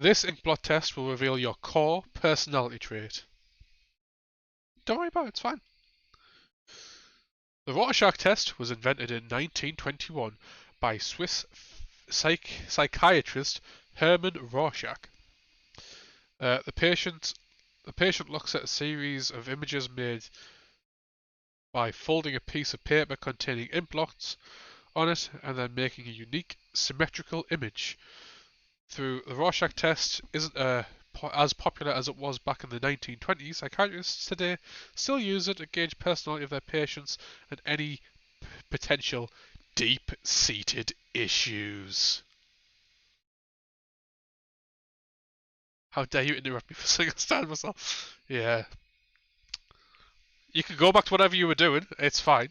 This Inkblot test will reveal your core personality trait. Don't worry about it, it's fine. The Rorschach test was invented in 1921 by Swiss psychiatrist Hermann Rorschach. Uh, the patient the patient looks at a series of images made by folding a piece of paper containing inkblots on it and then making a unique symmetrical image. Through the Rorschach test isn't as popular as it was back in the 1920s, psychiatrists today still use it to gauge personality of their patients and any potential deep-seated issues. How dare you interrupt me for saying I stand myself? Yeah. You can go back to whatever you were doing, it's fine.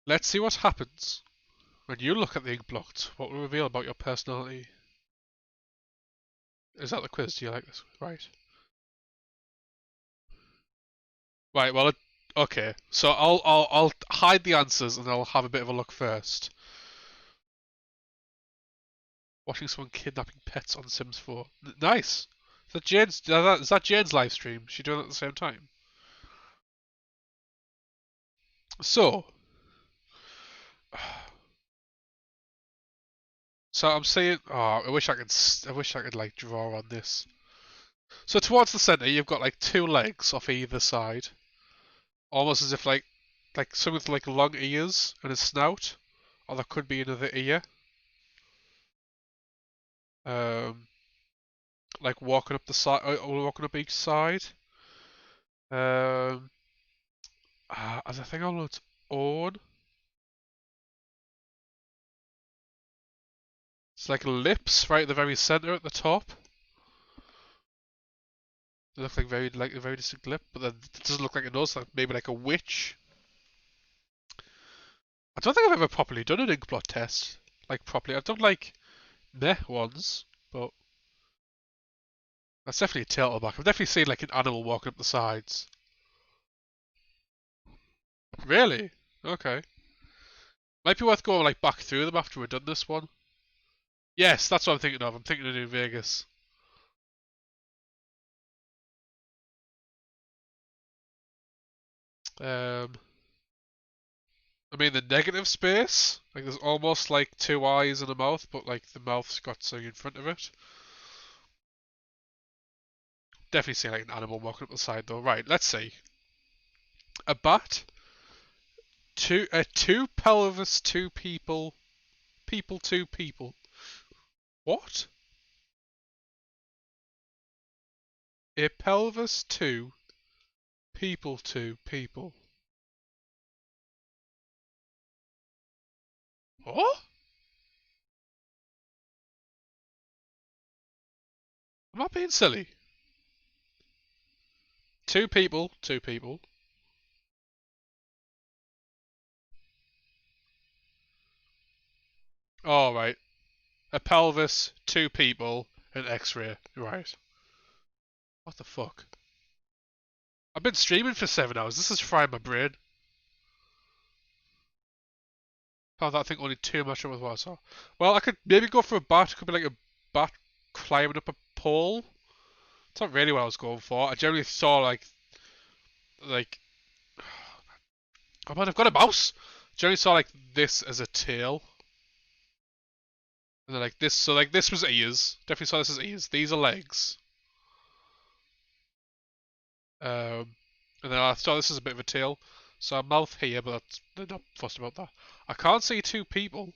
Let's see what happens when you look at the Inkblot. What will reveal about your personality? Is that the quiz? Do you like this? Right. Right, well, okay. So I'll hide the answers and I'll have a bit of a look first. Watching someone kidnapping pets on Sims 4. Nice. Is that Jane's live stream? Is she doing it at the same time? So, I'm saying, oh, I wish I could like draw on this. So towards the center, you've got like two legs off either side, almost as if like some with like long ears and a snout, or there could be another ear. Um, like walking up the side, walking up each side. Um, as I think on its own, it's like lips right at the very center at the top. They look like a very distinct lip, but then it doesn't look like a nose, like maybe like a witch. I don't think I've ever properly done an Inkblot test, like properly. I've done like meh ones, but that's definitely a tailback. I've definitely seen like an animal walking up the sides. Really? Okay. Might be worth going like back through them after we've done this one. Yes, that's what I'm thinking of. I'm thinking of New Vegas. Um, I mean the negative space, like there's almost like two eyes and a mouth, but like the mouth's got something in front of it. Definitely see like an animal walking up the side though. Right, let's see. A bat, two pelvis, two people, people, two people. What? A pelvis, two people, two people. What? Am I being silly? Two people, two people. All right. A pelvis, two people, an X-ray. Right. What the fuck? I've been streaming for 7 hours. This is frying my brain. Found that thing only too much of what I saw. Well, I could maybe go for a bat. It could be like a bat climbing up a pole. It's not really what I was going for. I generally saw like oh man, I've got a mouse. Generally saw like this as a tail. And then like this, so like this was ears. Definitely saw this as ears. These are legs. And then I thought this is a bit of a tail. So a mouth here, but they're not fussed about that. I can't see two people.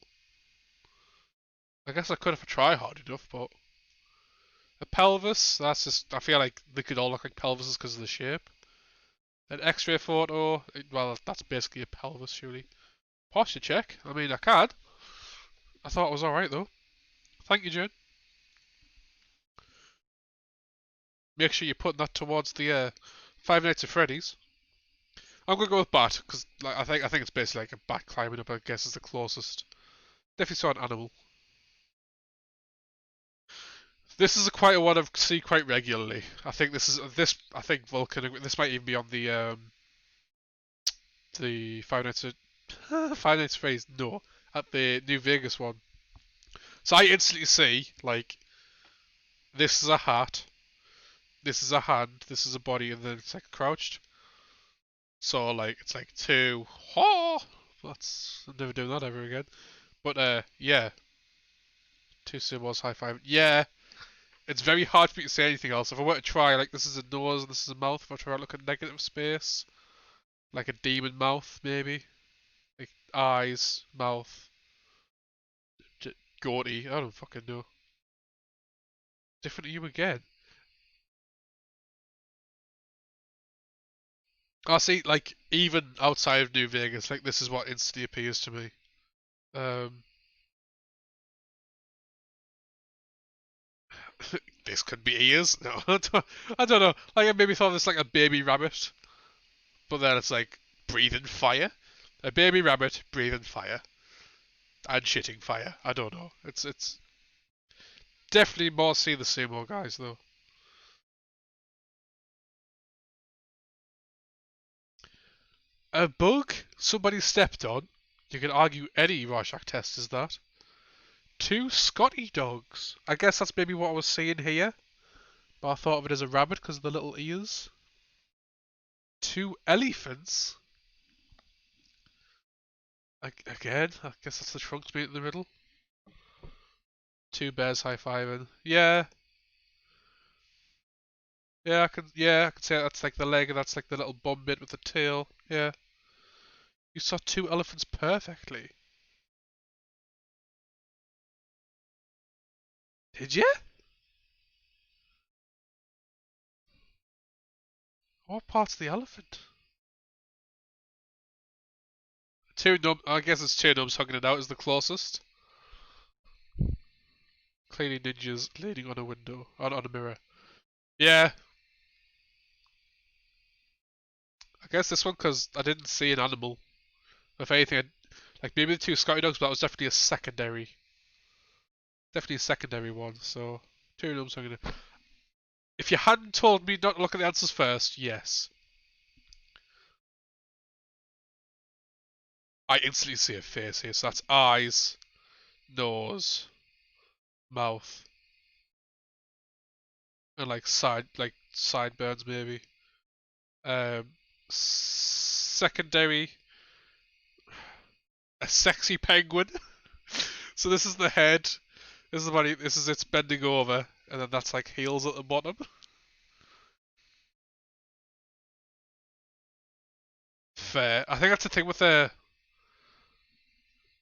I guess I could if I try hard enough, but a pelvis. That's just. I feel like they could all look like pelvises because of the shape. An X-ray photo. Well, that's basically a pelvis, surely. Posture check. I mean, I can. I thought it was all right though. Thank you, June. Make sure you're putting that towards the Five Nights at Freddy's. I'm gonna go with bat because like, I think it's basically like a bat climbing up. I guess is the closest. Definitely saw an animal. This is quite a one I see quite regularly. I think this is this. I think Vulcan. This might even be on the Five Nights at Freddy's. No, at the New Vegas one. So I instantly see, like, this is a hat, this is a hand, this is a body, and then it's like crouched. So like it's like two. Oh, that's I'm never doing that ever again. But yeah, two symbols, high five. Yeah, it's very hard for me to say anything else. If I were to try, like this is a nose and this is a mouth. If I try to look at negative space, like a demon mouth maybe, like eyes, mouth, goatee. I don't fucking know. Different to you again. I see. Like even outside of New Vegas, like this is what instantly appears to me. Um, this could be ears. No, I don't know. Like I maybe thought this like a baby rabbit, but then it's like breathing fire. A baby rabbit breathing fire and shitting fire. I don't know. It's definitely more see the same old guys though. A bug somebody stepped on. You can argue any Rorschach test is that. Two Scotty dogs. I guess that's maybe what I was seeing here, but I thought of it as a rabbit because of the little ears. Two elephants. Again, I guess that's the trunks meet in the middle. Two bears high fiving. Yeah, yeah, I can say that's like the leg and that's like the little bum bit with the tail. Yeah. You saw two elephants perfectly. Did you? What part's the elephant? Two num. I guess it's two nums hugging it out is the closest. Cleaning ninjas leaning on a window, on a mirror. Yeah, I guess this one because I didn't see an animal. If anything, like maybe the two Scotty dogs, but that was definitely a secondary one. So two nums hugging it. If you hadn't told me not to look at the answers first, yes, I instantly see a face here. So that's eyes, nose, mouth, and like sideburns maybe. Secondary, a sexy penguin. So this is the head. This is the body. This is its bending over, and then that's like heels at the bottom. Fair. I think that's the thing with the.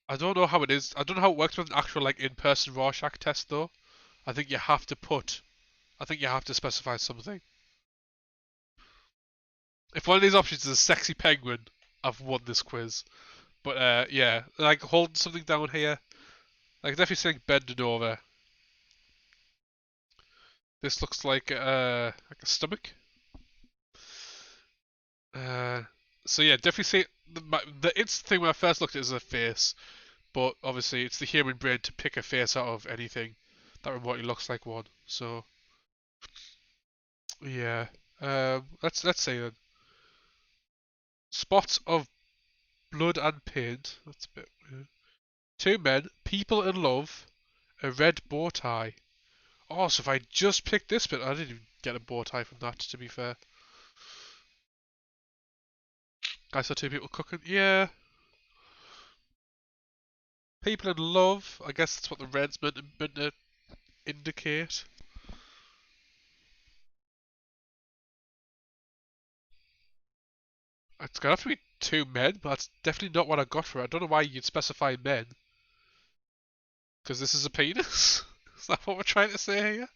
I don't know how it is. I don't know how it works with an actual like in-person Rorschach test though. I think you have to put. I think you have to specify something. If one of these options is a sexy penguin, I've won this quiz. But yeah, like holding something down here. Like definitely saying bending over. This looks like a stomach. Uh, so yeah, definitely say the instant thing when I first looked at it is a face, but obviously it's the human brain to pick a face out of anything that remotely looks like one. So yeah, let's say then spots of blood and paint. That's a bit weird. Two men, people in love, a red bow tie. Oh, so if I just picked this bit, I didn't even get a bow tie from that. To be fair, I saw two people cooking. Yeah, people in love. I guess that's what the red's meant to indicate. It's gonna have to be two men, but that's definitely not what I got for it. I don't know why you'd specify men, because this is a penis. Is that what we're trying to say here?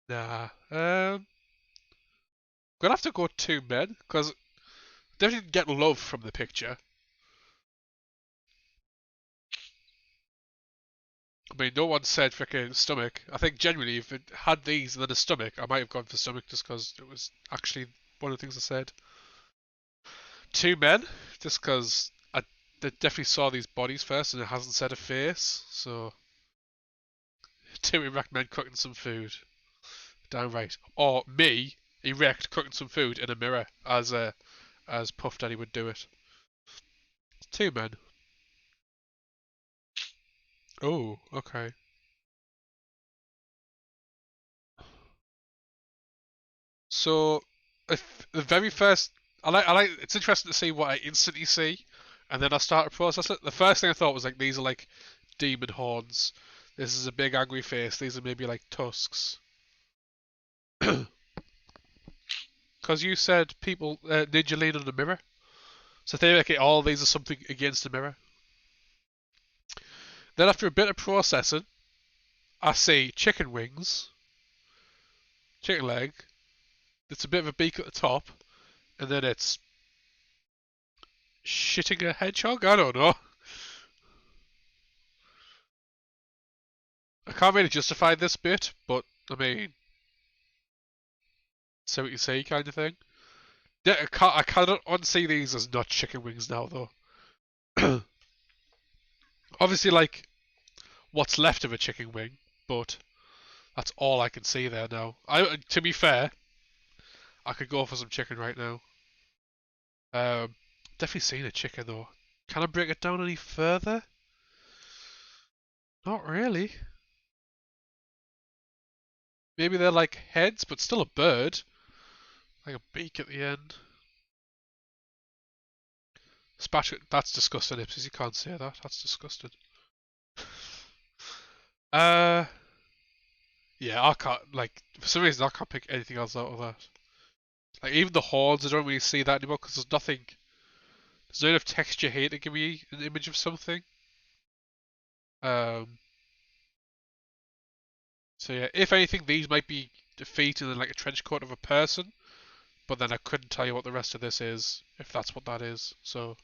Nah. Gonna have to go two men, because definitely didn't get love from the picture. I mean, no one said freaking stomach. I think genuinely, if it had these and then a stomach, I might have gone for stomach just because it was actually one of the things I said. Two men, just because I definitely saw these bodies first and it hasn't said a face. So, two erect men cooking some food. Downright. Or me, erect, cooking some food in a mirror as Puff Daddy would do it. Two men. Oh, okay. So, if the very first, it's interesting to see what I instantly see, and then I start to process it. The first thing I thought was like, these are like demon horns. This is a big angry face. These are maybe like tusks. Because you said people ninja lean on the mirror, so theoretically all these are something against the mirror. Then after a bit of processing, I see chicken wings, chicken leg. It's a bit of a beak at the top, and then it's shitting a hedgehog. I don't know. I can't really justify this bit, but I mean, say what you say, kind of thing. Yeah, I cannot unsee these as not chicken wings now, though. Obviously, like what's left of a chicken wing, but that's all I can see there now. To be fair, I could go for some chicken right now. Definitely seen a chicken though. Can I break it down any further? Not really. Maybe they're like heads, but still a bird. Like a beak at the end. Spatula. That's disgusting, Ipsies. You can't say that. That's disgusting. Uh, yeah, I can't. Like, for some reason, I can't pick anything else out of that. Like, even the horns, I don't really see that anymore because there's nothing. There's not enough texture here to give me an image of something. Um, so yeah, if anything, these might be defeated in like a trench coat of a person, but then I couldn't tell you what the rest of this is, if that's what that is. So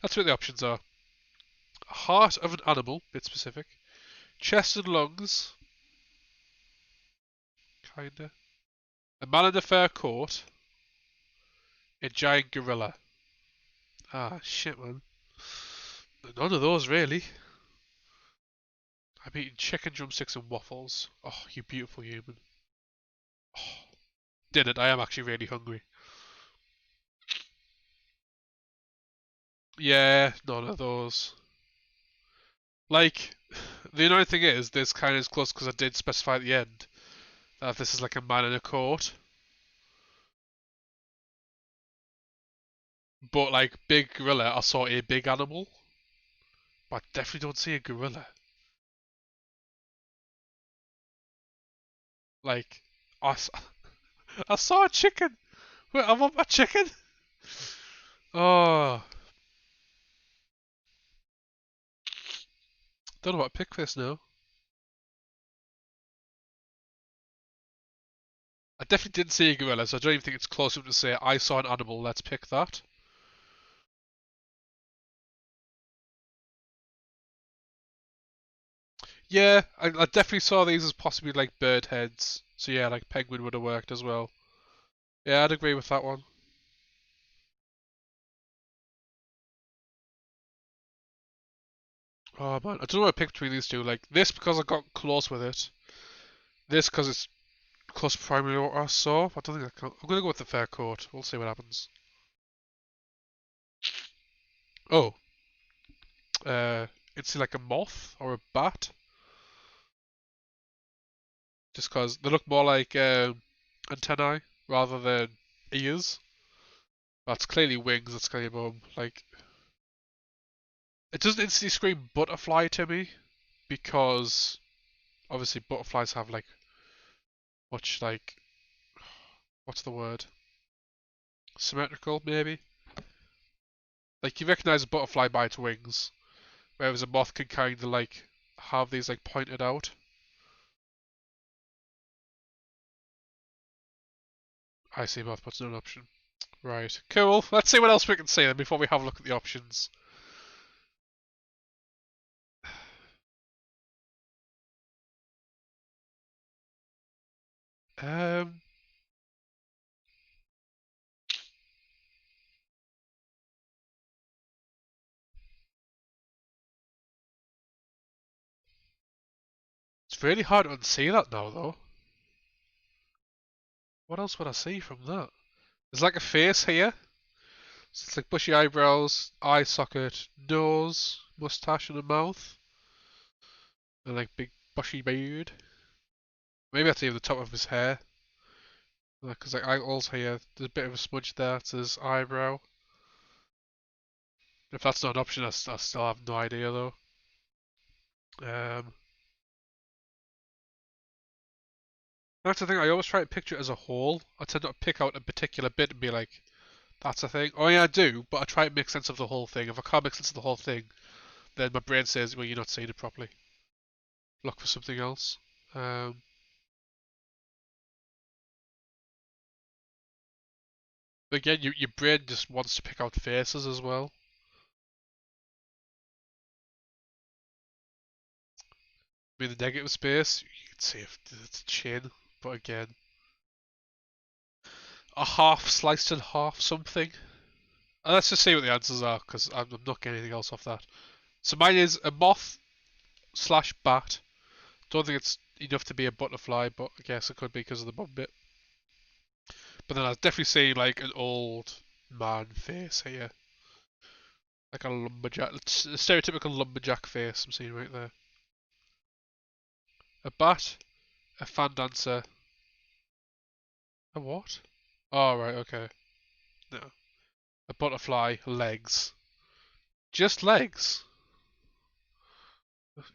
that's what the options are. Heart of an animal, bit specific. Chest and lungs, kinda. A man in a fur coat. A giant gorilla. Ah, shit, man. None of those, really. I'm eating chicken drumsticks and waffles. Oh, you beautiful human. Oh, did it. I am actually really hungry. Yeah, none of those. Like, the annoying thing is, this kind of is close because I did specify at the end that this is like a man in a coat. But, like, big gorilla, I saw a big animal. But I definitely don't see a gorilla. Like, I, I saw a chicken! Wait, I want my chicken! Oh, don't know what to pick for this now. I definitely didn't see a gorilla, so I don't even think it's close enough to say I saw an animal, let's pick that. Yeah, I definitely saw these as possibly like bird heads. So yeah, like penguin would have worked as well. Yeah, I'd agree with that one. Oh man, I don't know what to pick between these two. Like this because I got close with it. This because it's close to primary what I saw. I don't think I can. I'm gonna go with the fair court. We'll see what happens. Oh, it's like a moth or a bat. Just because they look more like antennae rather than ears. That's clearly wings. That's clearly a bum. Like it doesn't instantly scream butterfly to me because obviously butterflies have like much like what's the word? Symmetrical maybe. Like you recognize a butterfly by its wings, whereas a moth can kind of like have these like pointed out. I see moth, but it's not an option. Right, cool. Let's see what else we can see then before we have a look at the options. Um, it's really hard to unsee that now though. What else would I see from that? There's like a face here. So it's like bushy eyebrows, eye socket, nose, mustache, and a mouth. And like big bushy beard. Maybe that's even the top of his hair. Because like also here, there's a bit of a smudge there to his eyebrow. If that's not an option, I still have no idea though. That's the thing, I always try to picture it as a whole. I tend not to pick out a particular bit and be like, that's a thing. Oh yeah, I do, but I try to make sense of the whole thing. If I can't make sense of the whole thing, then my brain says, well, you're not seeing it properly. Look for something else. Um, but again, your brain just wants to pick out faces as well. I mean, the negative space, you can see if it's a chin, but again, a half sliced in half something. And let's just see what the answers are, because I'm not getting anything else off that. So mine is a moth slash bat. Don't think it's enough to be a butterfly, but I guess it could be because of the bum bit. But then I definitely see like an old man face here. Like a lumberjack, a stereotypical lumberjack face I'm seeing right there. A bat, a fan dancer, a what? Oh, right, okay. No. A butterfly, legs. Just legs?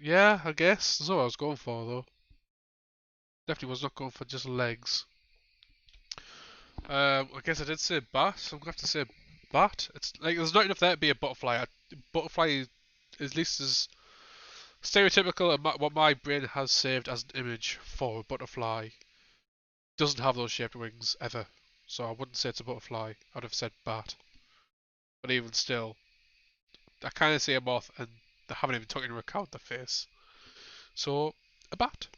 Yeah, I guess. That's what I was going for, though. Definitely was not going for just legs. I guess I did say bat, so I'm gonna have to say bat. It's like there's not enough there to be a butterfly. Butterfly is at least as stereotypical and what my brain has saved as an image for a butterfly doesn't have those shaped wings ever. So I wouldn't say it's a butterfly. I'd have said bat. But even still, I kind of see a moth and they haven't even taken into account the face. So, a bat.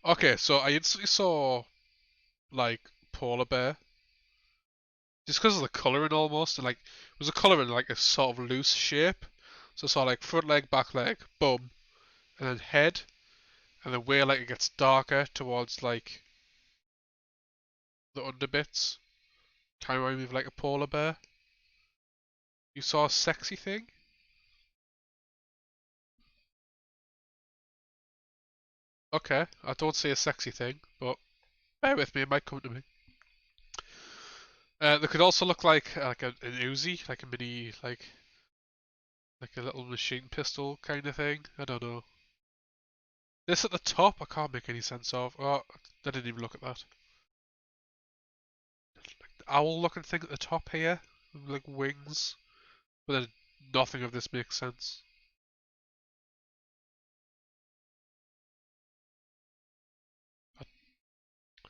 Okay, so I instantly saw, like, polar bear. Just because of the colouring almost. And, like, it was a colour in, like, a sort of loose shape. So I saw, like, front leg, back leg, bum, and then head. And then where, like, it gets darker towards, like, the underbits. Kind of remind me of, like, a polar bear. You saw a sexy thing? Okay, I don't see a sexy thing, but bear with me, it might come to me. They could also look like an Uzi, like a mini, like a little machine pistol kind of thing. I don't know. This at the top, I can't make any sense of. Oh, I didn't even look at that. Like the owl-looking thing at the top here, like wings, but then nothing of this makes sense.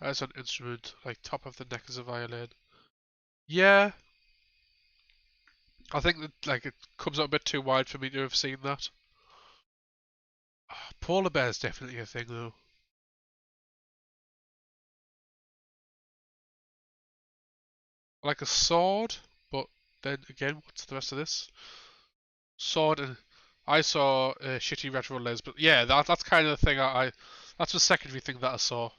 As an instrument, like top of the neck is a violin. Yeah, I think that like it comes out a bit too wide for me to have seen that. Polar bear is definitely a thing though. Like a sword, but then again, what's the rest of this? Sword and I saw shitty retro les, but yeah, that's kind of the thing that's the secondary thing that I saw.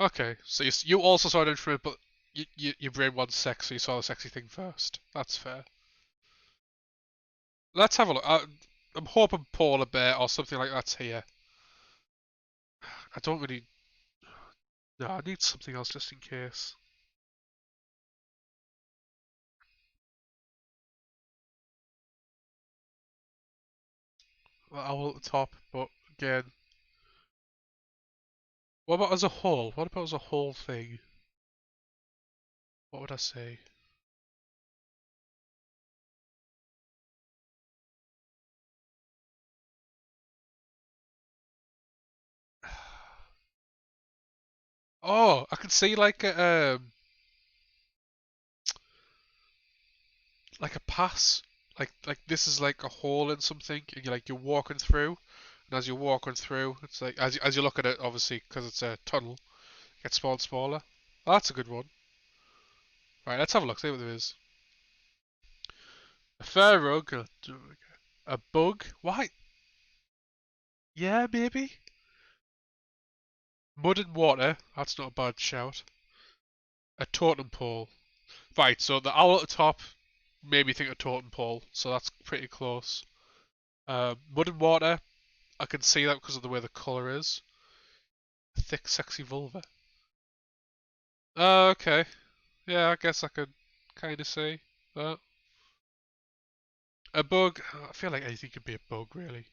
Okay, so you also saw an instrument, but your brain wants sex, so you saw the sexy thing first. That's fair. Let's have a look. I'm hoping polar bear or something like that's here. I don't really. No, I need something else just in case. Owl at the top, but again, what about as a whole? What about as a whole thing? What would I say? Oh, I can see like a pass. Like this is like a hole in something, and you're walking through, and as you're walking through, it's like as you look at it, obviously because it's a tunnel, it gets smaller and smaller. Oh, that's a good one. Right, let's have a look. See what there is. A fur rug, a bug. Why? Yeah, maybe. Mud and water. That's not a bad shout. A totem pole. Right, so the owl at the top made me think of totem pole, so that's pretty close. Mud and water, I can see that because of the way the colour is. Thick, sexy vulva. Oh, okay. Yeah, I guess I could kind of see that. A bug, I feel like anything could be a bug, really.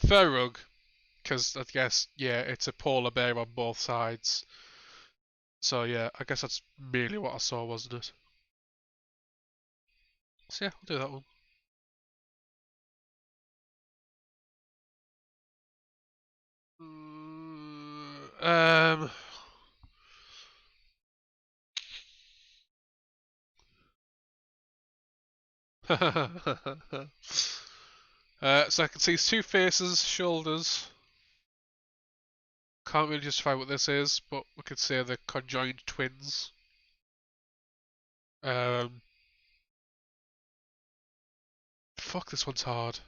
Fur rug, because I guess, yeah, it's a polar bear on both sides. So yeah, I guess that's merely what I saw, wasn't it? So yeah, I'll do that one. Um, so I can see his two faces, shoulders. Can't really justify what this is, but we could say they're conjoined twins. Um, fuck, this one's hard.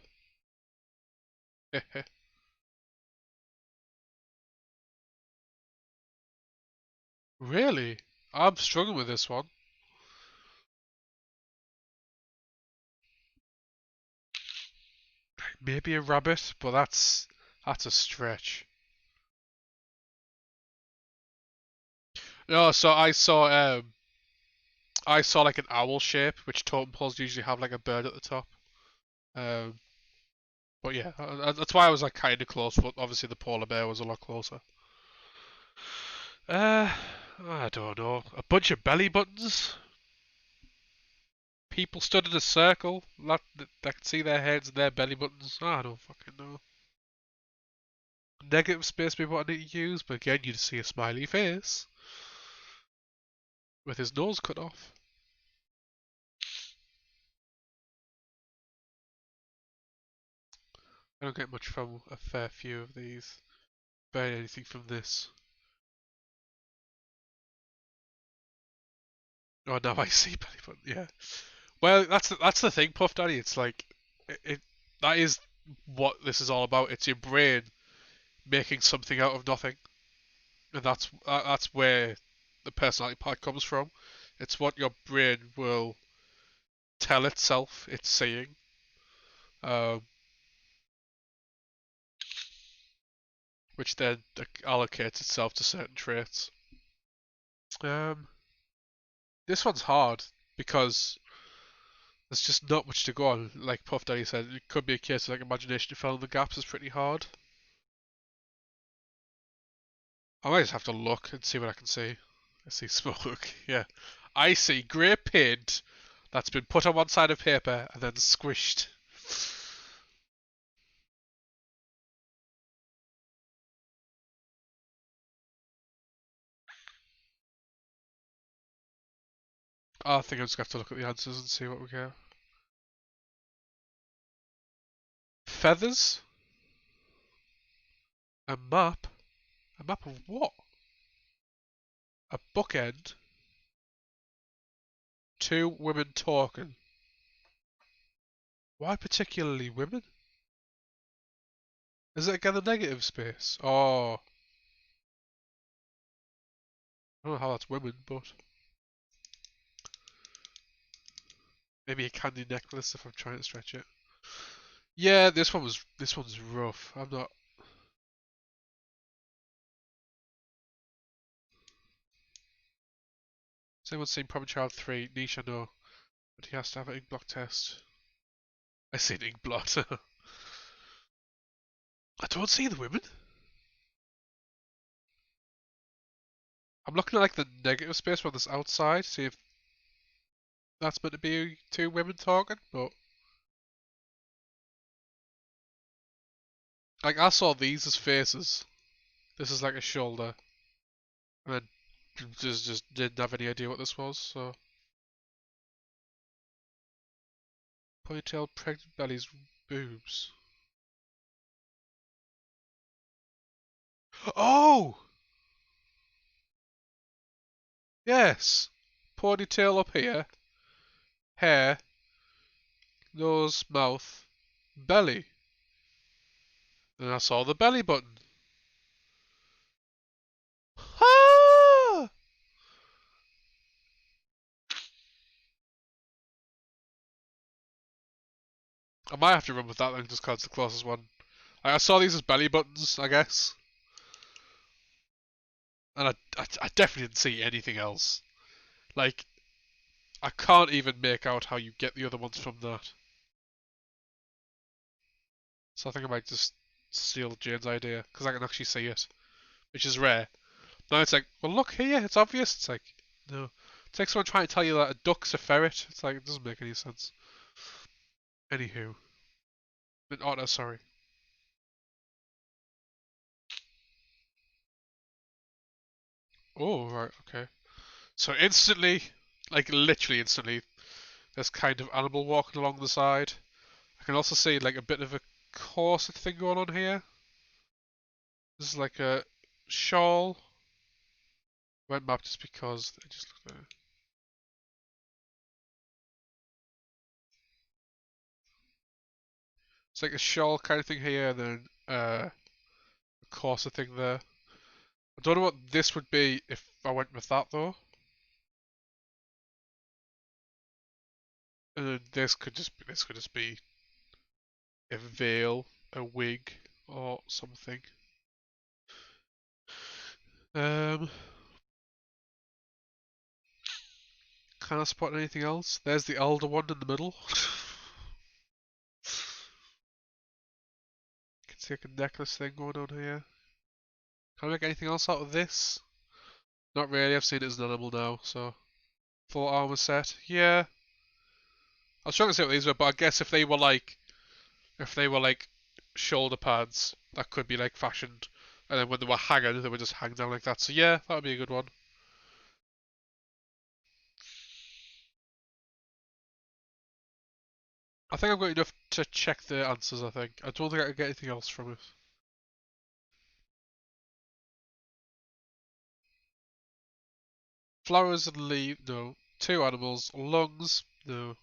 Really? I'm struggling with this one. Maybe a rabbit, but that's a stretch. No, so I saw like an owl shape, which totem poles usually have like a bird at the top. Um, but yeah, that's why I was like kind of close. But obviously the polar bear was a lot closer. Uh, I don't know. A bunch of belly buttons. People stood in a circle. That could see their heads and their belly buttons. I don't fucking know. Negative space people wanting to use, but again, you'd see a smiley face with his nose cut off. I don't get much from a fair few of these. Barely anything from this. Oh, now I see belly button. Yeah. Well, that's the thing, Puff Daddy. It's like it that is what this is all about. It's your brain making something out of nothing, and that's where the personality part comes from. It's what your brain will tell itself it's seeing, um, which then allocates itself to certain traits. Um, this one's hard because there's just not much to go on. Like Puff Daddy said, it could be a case of like imagination to fill in the gaps is pretty hard. I might just have to look and see what I can see. I see smoke. Yeah. I see grey paint that's been put on one side of paper and then squished. I think I'm just going to have to look at the answers and see what we get. Feathers? A map? A map of what? A bookend? Two women talking. Why particularly women? Is it again the negative space? Oh, I don't know how that's women, but maybe a candy necklace if I'm trying to stretch it. Yeah, this one's rough. I'm not. Has anyone seen Problem Child 3? Nisha, no. But he has to have an Inkblot test. I see an Inkblot. I don't see the women. I'm looking at like the negative space on this outside, see if that's meant to be two women talking, but like I saw these as faces. This is like a shoulder. And then just didn't have any idea what this was, so ponytail pregnant belly's boobs. Oh! Yes! Ponytail up here, hair, nose, mouth, belly. And I saw the belly button. Ah! I might have to run with that then, just 'cause it's the closest one. I saw these as belly buttons, I guess, and I definitely didn't see anything else. Like, I can't even make out how you get the other ones from that. So I think I might just steal Jane's idea, because I can actually see it, which is rare. Now it's like, well, look here, it's obvious. It's like, no. It's like someone trying to tell you that a duck's a ferret. It's like, it doesn't make any sense. Anywho. Oh, no, sorry. Oh, right, okay. So instantly, like literally instantly, there's kind of animal walking along the side. I can also see like a bit of a corset thing going on here. This is like a shawl. Went map just because I just looked at it. It's like a shawl kind of thing here, and then a corset thing there. I don't know what this would be if I went with that though. And then this could just be a veil, a wig, or something. Um, can I spot anything else? There's the elder one in the middle. Can see like a necklace thing going on here. Can I make anything else out of this? Not really, I've seen it as an animal now, so. Full armor set. Yeah. I was trying to see what these were, but I guess if they were like shoulder pads, that could be like fashioned. And then when they were hanging, they would just hang down like that. So yeah, that would be a good one. I think I've got enough to check the answers, I think. I don't think I could get anything else from it. Flowers and leaves, no. Two animals. Lungs, no.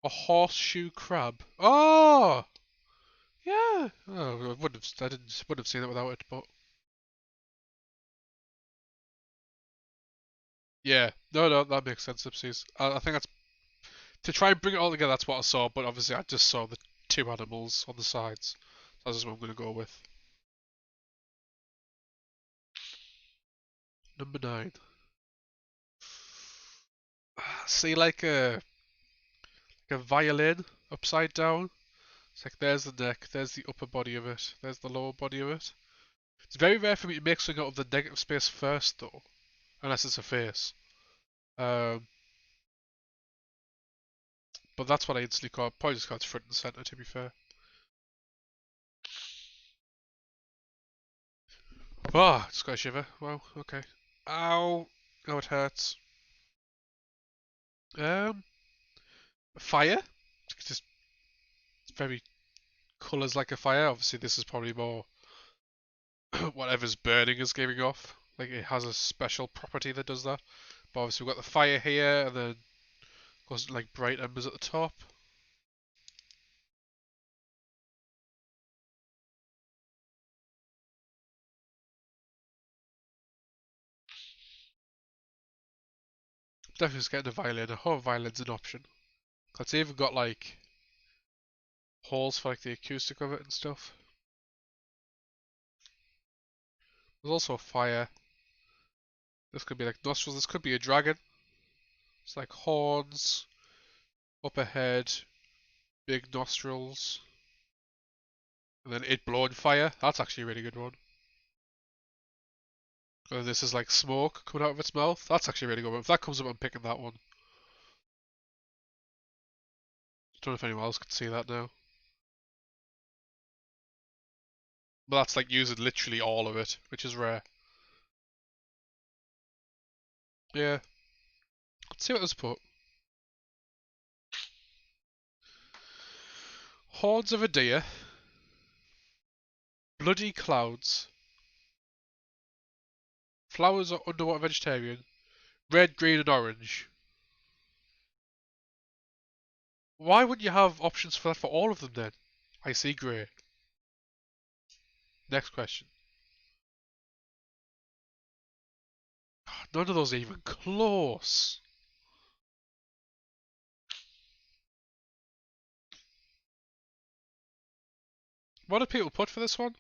A horseshoe crab. Oh! Yeah. Oh, wouldn't have seen it without it, but yeah. No, that makes sense, Ipsies. I think that's to try and bring it all together. That's what I saw, but obviously I just saw the two animals on the sides. So that's just what I'm gonna go with. Number 9. See, like a violin upside down. It's like there's the neck, there's the upper body of it, there's the lower body of it. It's very rare for me to make something out of the negative space first, though, unless it's a face. Um, but that's what I instantly call. Probably just got front and center, to be fair. Oh, just got a shiver. Wow, okay. Ow! Oh, it hurts. Um, fire. It's just very colours like a fire. Obviously, this is probably more whatever's burning is giving off. Like it has a special property that does that. But obviously, we've got the fire here, and then goes like bright embers at the top. Definitely just getting a violin. I hope violin's an option. It's even got like holes for like the acoustic of it and stuff. There's also a fire. This could be like nostrils. This could be a dragon. It's like horns, upper head, big nostrils, and then it blowing fire. That's actually a really good one. And this is like smoke coming out of its mouth. That's actually a really good one. If that comes up, I'm picking that one. Don't know if anyone else can see that now. But that's like using literally all of it, which is rare. Yeah. Let's see what this put. Horns of a deer, bloody clouds, flowers are underwater vegetarian, red, green, and orange. Why wouldn't you have options for that for all of them then? I see grey. Next question. None of those are even close. What did people put for this one?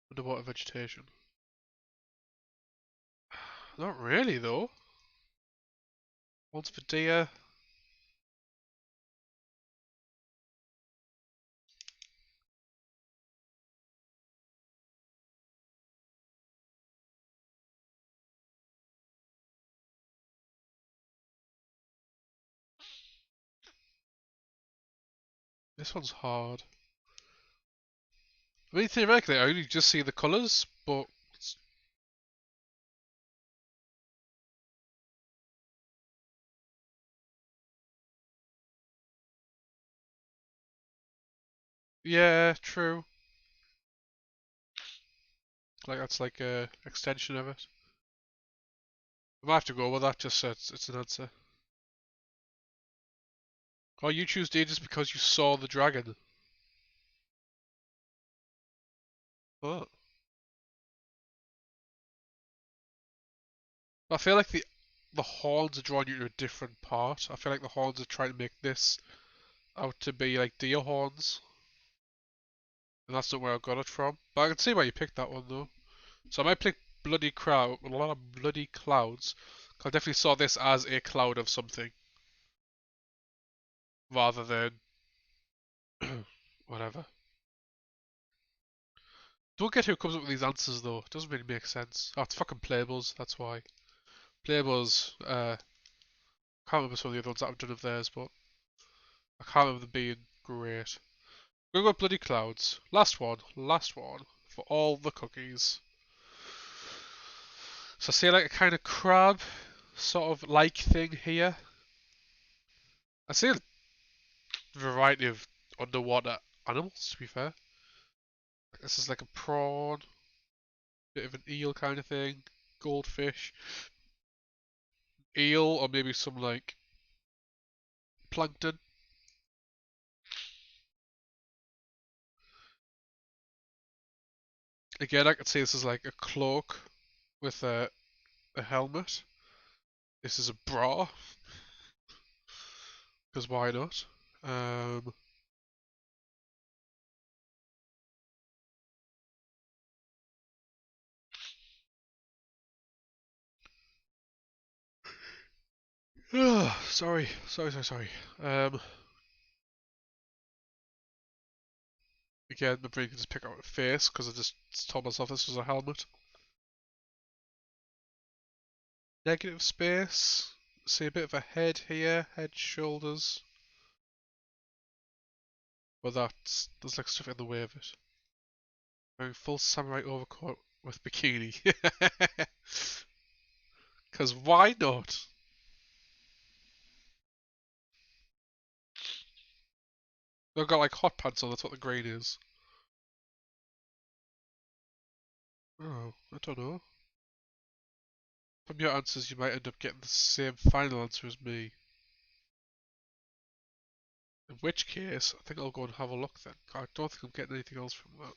Underwater vegetation. Not really, though. One's for deer. This one's hard. I mean, theoretically, I only just see the colours, but yeah, true. Like that's like a extension of it. I might have to go with that just so it's an answer. Oh, you choose D just because you saw the dragon. Oh. I feel like the horns are drawing you to a different part. I feel like the horns are trying to make this out to be like deer horns. And that's not where I got it from. But I can see why you picked that one though. So I might pick bloody crowd, a lot of bloody clouds. I definitely saw this as a cloud of something. Rather than whatever. Don't get who comes up with these answers though. It doesn't really make sense. Oh, it's fucking PlayBuzz, that's why. PlayBuzz, can't remember some of the other ones that I've done of theirs, but I can't remember them being great. We're going to bloody clouds. Last one for all the cookies. So I see like a kind of crab sort of like thing here. I see a variety of underwater animals, to be fair. This is like a prawn, bit of an eel kind of thing, goldfish, eel, or maybe some like plankton. Again, I could see this is like a cloak with a helmet. This is a bra, because why not? Um, sorry. Again, my brain can just pick out a face because I just told myself this was a helmet. Negative space. See a bit of a head here, head, shoulders. But there's like stuff in the way of it. Wearing full samurai overcoat with bikini. Because why not? They've got like hot pants on, that's what the green is. Oh, I don't know. From your answers, you might end up getting the same final answer as me. In which case, I think I'll go and have a look then. I don't think I'm getting anything else from that.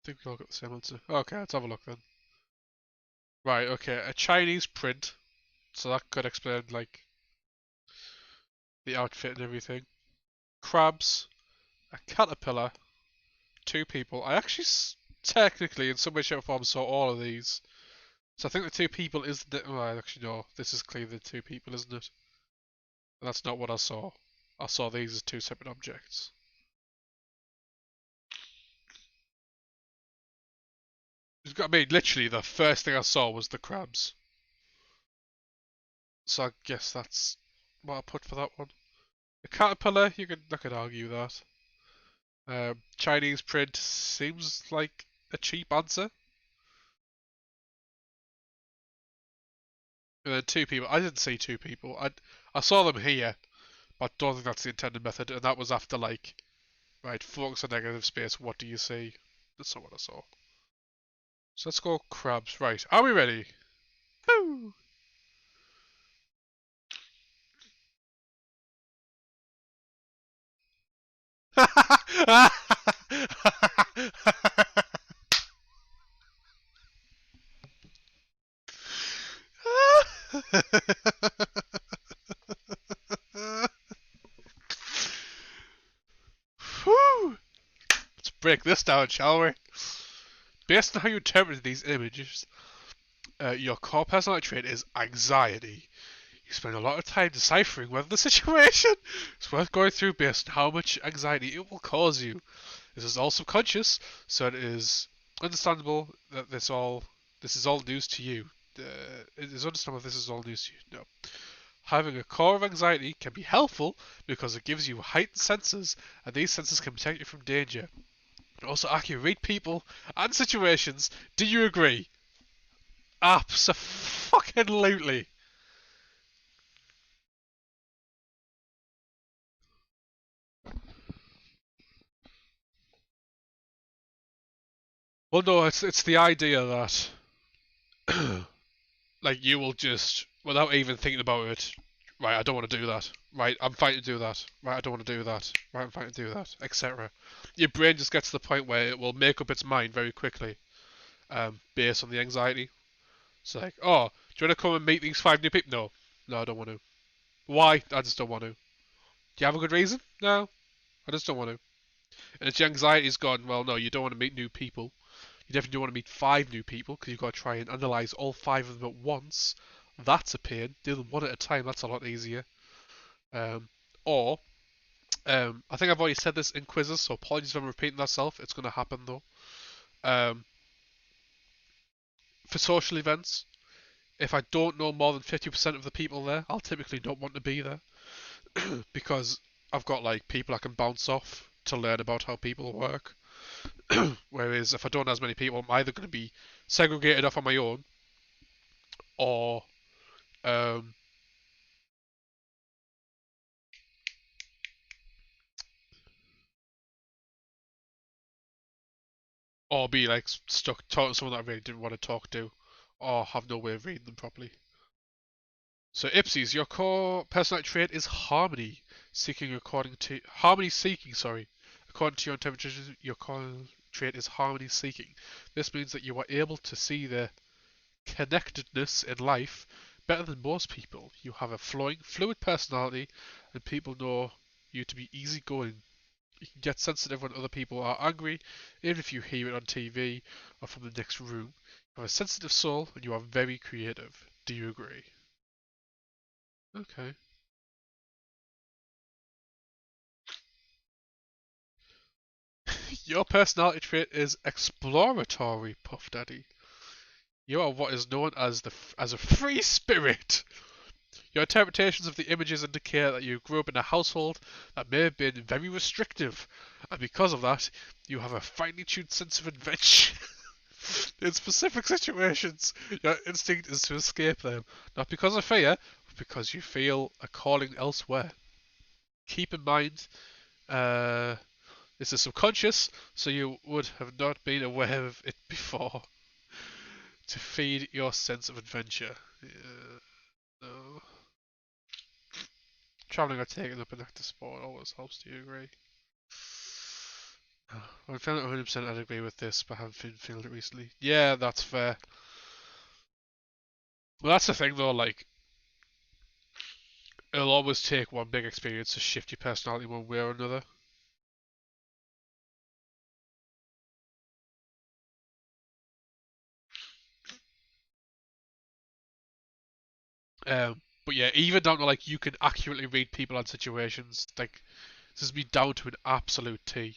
I think we all got the same answer. Okay, let's have a look then. Right, okay, a Chinese print. So that could explain, like, the outfit and everything. Crabs, a caterpillar, two people. I actually technically, in some way, shape, or form, saw all of these. So I think the two people is the. Well, actually, no. This is clearly the two people, isn't it? And that's not what I saw. I saw these as two separate objects. I mean, literally, the first thing I saw was the crabs. So I guess that's what I put for that one. A caterpillar, I could argue that. Chinese print seems like a cheap answer. And then two people. I didn't see two people. I saw them here, but I don't think that's the intended method. And that was after like, right, focus on negative space. What do you see? That's not what I saw. So let's go crabs. Right, are we ready? Woo! break this down, shall we? Based on how you interpret these images, your core personality trait is anxiety. You spend a lot of time deciphering whether the situation is worth going through based on how much anxiety it will cause you. This is all subconscious, so it is understandable that this is all news to you. It is understandable this is all news to you. No. Having a core of anxiety can be helpful because it gives you heightened senses, and these senses can protect you from danger. And also accurately read people and situations. Do you agree? Abso-fucking-lutely. Well, no, it's the idea that like you will just, without even thinking about it, right, I don't want to do that. Right, I'm fine to do that. Right, I don't want to do that. Right, I'm fine to do that, etc. Your brain just gets to the point where it will make up its mind very quickly, based on the anxiety. It's like, oh, do you want to come and meet these 5 new people? No, no, I don't want to. Why? I just don't want to. Do you have a good reason? No, I just don't want to. And its anxiety's gone. Well, no, you don't want to meet new people. You definitely don't want to meet 5 new people because you've got to try and analyze all 5 of them at once. That's a pain. Do them one at a time. That's a lot easier. Um, or I think I've already said this in quizzes, so apologies if I'm repeating myself. It's going to happen though. For social events, if I don't know more than 50% of the people there, I'll typically not want to be there because I've got like people I can bounce off to learn about how people work. Whereas if I don't know as many people, I'm either going to be segregated off on my own, or um, or be like stuck talking to someone that I really didn't want to talk to, or have no way of reading them properly. So Ipsies, your core personality trait is harmony seeking. According to your interpretation, your core trait is harmony seeking. This means that you are able to see the connectedness in life better than most people. You have a flowing, fluid personality, and people know you to be easygoing. You can get sensitive when other people are angry, even if you hear it on TV or from the next room. You have a sensitive soul, and you are very creative. Do you agree? Okay. Your personality trait is exploratory, Puff Daddy. You are what is known as a free spirit. Your interpretations of the images indicate that you grew up in a household that may have been very restrictive, and because of that, you have a finely tuned sense of adventure. In specific situations, your instinct is to escape them, not because of fear, but because you feel a calling elsewhere. Keep in mind, this is subconscious, so you would have not been aware of it before. To feed your sense of adventure. Yeah, no. Traveling or taking up an active sport always helps. Do you agree? I'm feeling 100% I'd agree with this, but I haven't been feeling it recently. Yeah, that's fair. Well, that's the thing though, like, it'll always take one big experience to shift your personality one way or another. But yeah, even down to like you can accurately read people and situations, like, this is me down to an absolute T.